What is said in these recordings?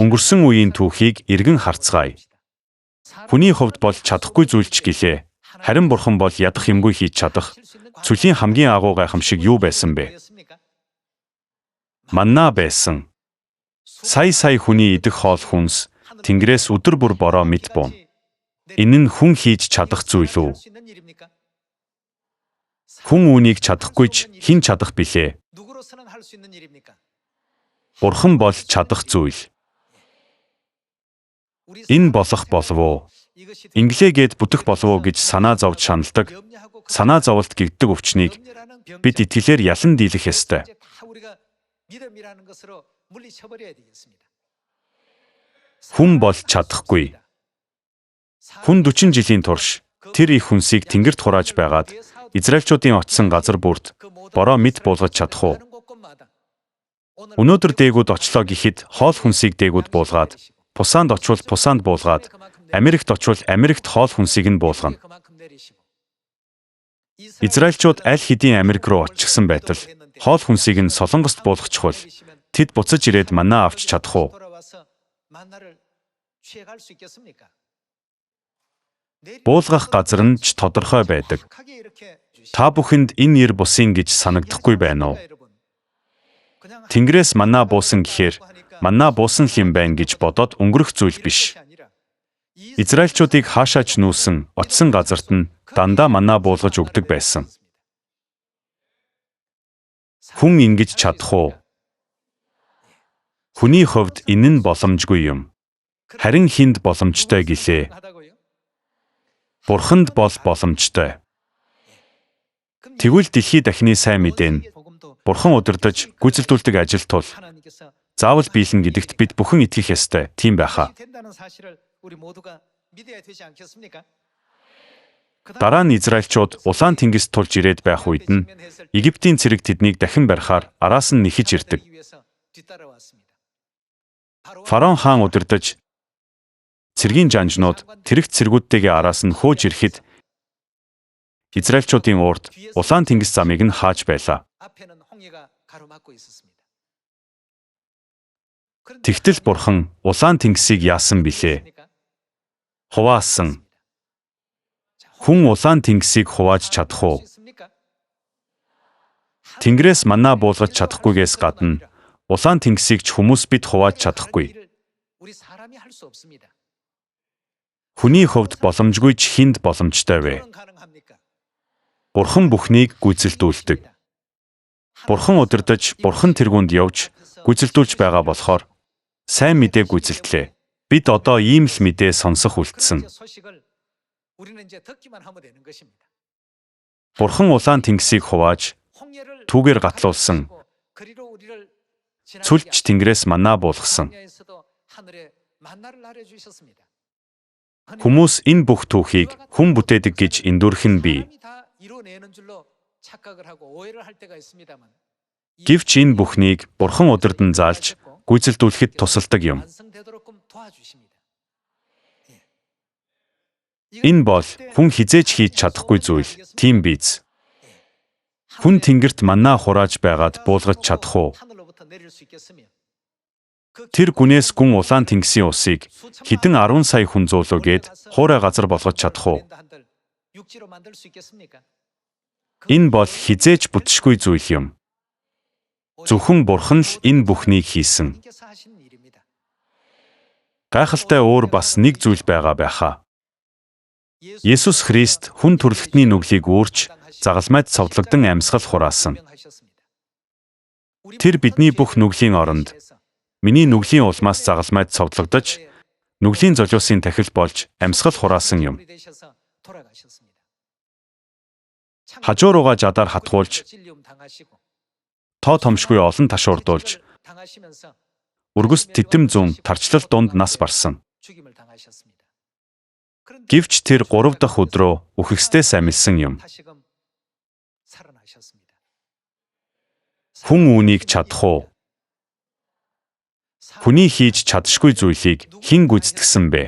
Өнгөрсөн үеийн түүхийг эргэн харцгаая. Хүний хувьд бол чадахгүй зүйлч гэлээ. Харин Бурхан бол ядах юмгүй хийж чадах. Цүлийн хамгийн агуу гайхамшиг юу байсан бэ? Манна байсан. Сая хүний идэх хоол хүнс, Тэнгэрээс өдөр бүр бороо мэт буун. Энэ нь хүн хийж чадах зүйл үү? Хүн үүнийг чадахгүй ч хэн чадах билээ? Бурхан бол чадах зүйл. Энэ болох болов уу? Инглигээд бүтэх болов уу гэж санаа зовж шаналдаг. Санаа зовлт гэгддэг өвчнийг бид итгэлээр ялан дийлэх ёстой. Хүн бол чадахгүй. Хүн 40 жилийн турш тэр их хүнсийг тэнгэрт хурааж байгаад Израильчуудын очсон газар бүрт бороо мэд буулгаж чадах уу? Өнөөдөр дээгүүд очлоо гэхэд хоол хүнсийг дээгүүд буулгаад, пусаанд очвол пусаанд буулгаад, Америкт очвол Америкт хоол хүнсийг нь буулгана. Израильчууд аль хэдийн Америк руу очсон байтал хоол хүнсийг нь Солонгост буулгачихвал тэд буцаж ирээд манаа авч чадах уу? Буулгах газар нь ч тодорхой байдаг. Та бүхэнд энэ нэр бусын гэж санагдахгүй байна уу? Тэнгэрээс манаа буусан гэхээр манаа буусан л юм байна гэж бодоод өнгөрөх зүйл биш. Израильчуудыг хаашаач нүүсэн, очсон газарт нь дандаа манаа буулгаж өгдөг байсан. Хүн ингэж чадах уу? Хүний хувьд энэ нь боломжгүй юм. Харин хүнд боломжтой гэлээ. Бурханд бол боломжтой. Тэгвэл дэлхий дахины сайн мэдээ нь Бурхан удирдаж гүйцэлдүүлдэг ажил тул заавал биелэн гэдэгт бид бүхэн итгэх ёстой. Тийм байхаа. Дараа нь Израильчууд Улаан тэнгист тулж ирээд байх үед нь Египтийн цэрэг тэднийг дахин барихаар араас нь нэхэж ирдэг. Фараон хаан удирдаж цэргийн жанжнууд тэрэгт цэргүүдтэйгээ араас нь хөөж ирэхэд Израильчуудын урд Улаан тэнгис замыг нь хааж байлаа. Тэгтэл Бурхан Улаан тэнгисийг яасан билээ? Хуваасан. Хүн Улаан тэнгисийг хувааж чадах уу? Тэнгэрээс манаа буулгаж чадахгүйгээс гадна Улаан тэнгисийг ч хүмүүс бид хувааж чадахгүй. Хүний хувьд боломжгүй ч хүнд боломжтой вэ? Бурхан бүхнийг гүйцэлдүүлдэг. Бурхан удирдаж, Бурхан тэргуунд явж, гүйцэлдүүлж байгаа болохоор сайн мэдээ гүйцэлдлээ. Бид одоо ийм л мэдээ сонсох үлдсэн. Бурхан Улаан тэнгисийг хувааж, түүгээр гатлуулсан. Цүлж Тэнгэрээс манаа буулгасан. Хүмүүс энэ бүх түүхийг хүн бүтээдэг гэж эндүрх нь бий. Гэвч энэ бүхнийг Бурхан удирдан заалж, гүйцэлдүүлэхэд тусалдаг юм. Энэ бол хүн хизээж хийж чадахгүй зүйл, тийм биз? Хүн тэнгэрт манаа хурааж байгаад буулгаж чадах уу? Тэр гүнээс гүн Улаан тэнгисийн усыг хэдэн 10 сая хүн зөөлөөгээд хуурай газар болгож чадах уу? Энэ бол хизээж бүтшгүй зүйл юм. Зөвхөн Бурхан л энэ бүхнийг хийсэн. Гайхалтай өөр бас нэг зүйл байгаа байхаа. Есүс Христ хүн төрлөختний нүглийг үүрч, загалмайд цовдлогдсон амьсгал хураасан. Тэр бидний бүх нүглийн оронд миний нүглийн улмаас загалмайд цовдлогдож, нүглийн золиосын тахил болж амьсгал хураасан юм. Хажуу руугаа жадаар хатгуулж, тоо томшгүй олон ташуурдуулж, өргөс тэтэм зүүн тарчлал дунд нас барсан. Гэвч тэр 3 дахь өдрөө үхэхстээс амилсан юм. Хүн үүнийг чадах уу? Хүний хийж чадшгүй зүйлийг хэн гүйцэтгсэн бэ?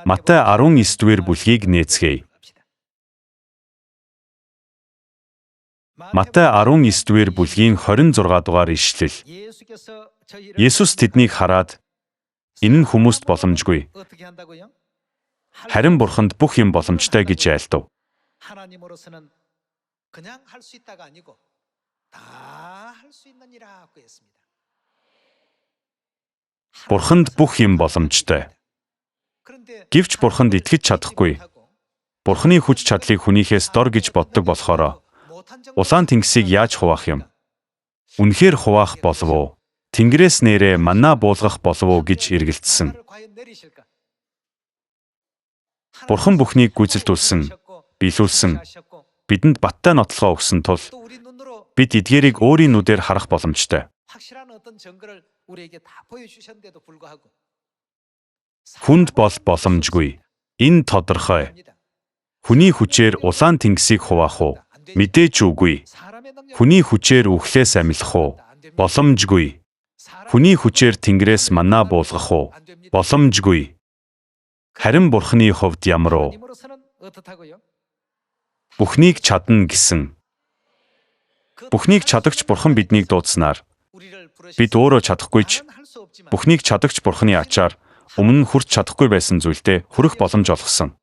Матай 19-р бүлгийг нээцгээе. Матай 19-р бүлгийн 26 дугаар ишлэл. Есүс тэднийг хараад энэ нь хүмүүст боломжгүй. Харин Бурханд бүх юм боломжтой гэж айлдав. 하나님으로서는 그냥 할 수 있다가 아니고 다 할 수 있는 이라고 했습니다. Бурханд бүх юм боломжтой. Гэвч Бурханд итгэж чадахгүй. Бурханы хүч чадлыг хүнийхээс дор гэж боддог болохоор улаан тэнгисийг яаж хуваах юм? Үнэхээр хуваах болов уу? Тэнгэрээс нэрээ манна буулгах болов уу гэж эргэлдсэн. Бурхан бүхнийг гүйцэлдүүлсэн, биелүүлсэн, бидэнд баттай нотлохоо өгсөн тул бид эдгээрийг өөрийн нүдээр харах боломжтой. Хүнд бол боломжгүй. Энэ тодорхой. Хүний хүчээр улаан тэнгисийг хуваах уу? Мэдээж үгүй. Хүний хүчээр үхлээс амилах уу? Боломжгүй. Хүний хүчээр тэнгэрээс манна буулгах уу? Боломжгүй. Харин Бурханы хувьд ямар уу? Бүхнийг чадна гэсэн. Бүхнийг чадагч Бурхан биднийг дуудснаар бид өөрөө чадахгүй ч бүхнийг чадагч Бурханы ачаар өмнө нь хүрч чадахгүй байсан зүйлдээ хүрэх боломж олгосон.